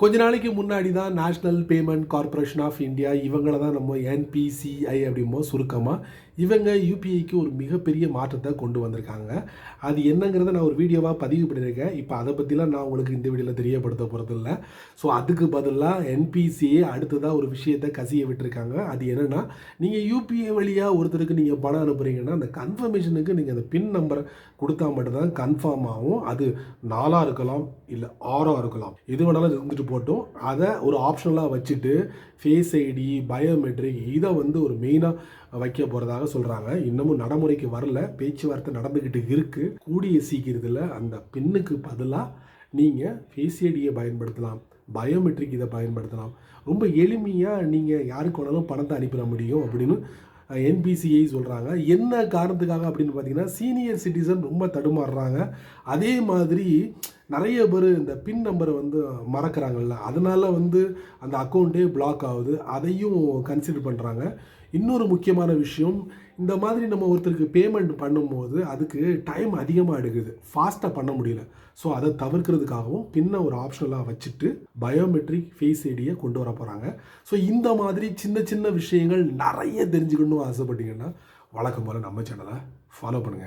கொஞ்ச நாளைக்கு முன்னாடி தான் national payment corporation of India இவங்கள தான் நம்ம என்பிசிஐ அப்படிமோ சுருக்கமாக இவங்க யூபிஐக்கு ஒரு மிகப்பெரிய மாற்றத்தை கொண்டு வந்திருக்காங்க. அது என்னங்கிறத நான் ஒரு வீடியோவாக பதிவு பண்ணியிருக்கேன். இப்போ அதை பற்றிலாம் நான் உங்களுக்கு இந்த வீடியோவில் தெரியப்படுத்த போகிறது இல்லை. ஸோ அதுக்கு பதிலாக என்பிசிஐ அடுத்ததாக ஒரு விஷயத்தை கசிய விட்டுருக்காங்க. அது என்னென்னா, நீங்கள் யூபிஐ வழியாக ஒருத்தருக்கு நீங்கள் பணம் அனுப்புகிறீங்கன்னா அந்த கன்ஃபர்மேஷனுக்கு நீங்கள் அந்த பின் நம்பரை கொடுத்தா மட்டும்தான் கன்ஃபார்ம் ஆகும். அது 4ஆக இருக்கலாம், இல்லை 6ஆக இருக்கலாம், எது வேணாலும் இருந்துட்டு போட்டோம். அதை ஒரு ஆப்ஷனலாக வச்சுட்டு ஃபேஸ் ஐடி, பயோமெட்ரிக் இதை ஒரு மெயினாக வைக்க போகிறதாக சொல்கிறாங்க. இன்னமும் நடைமுறைக்கு வரல, பேச்சுவார்த்தை நடந்துக்கிட்டு இருக்குது. கூடிய சீக்கிரத்தில் அந்த பின்னுக்கு பதிலாக நீங்கள் ஃபேஸ் ஐடியை பயன்படுத்தலாம், பயோமெட்ரிக் இதை பயன்படுத்தலாம். ரொம்ப எளிமையாக நீங்கள் யாருக்கு வேணாலும் பணத்தை அனுப்பிட முடியும் அப்படின்னு என்பிசிஐ சொல்கிறாங்க. என்ன காரணத்துக்காக அப்படின்னு பார்த்தீங்கன்னா, சீனியர் சிட்டிசன் ரொம்ப தடுமாறுறாங்க. அதே மாதிரி நிறைய பேர் இந்த பின் நம்பரை மறக்கிறாங்கல்ல, அதனால் அந்த அக்கௌண்ட்டே பிளாக் ஆகுது. அதையும் கன்சிடர் பண்ணுறாங்க. இன்னொரு முக்கியமான விஷயம், இந்த மாதிரி நம்ம ஒருத்தருக்கு பேமெண்ட் பண்ணும்போது அதுக்கு டைம் அதிகமாக எடுக்குது, ஃபாஸ்ட்டாக பண்ண முடியல. ஸோ அதை தவிர்க்கிறதுக்காகவும் பின்ன ஒரு ஆப்ஷனலாக வச்சுட்டு பயோமெட்ரிக் ஃபேஸ் ஐடியை கொண்டு வர போகிறாங்க. ஸோ இந்த மாதிரி சின்ன சின்ன விஷயங்கள் நிறைய தெரிஞ்சுக்கணும்னு ஆசைப்பட்டீங்கன்னா வழக்கம் போல் நம்ம சேனலை ஃபாலோ பண்ணுங்கள்.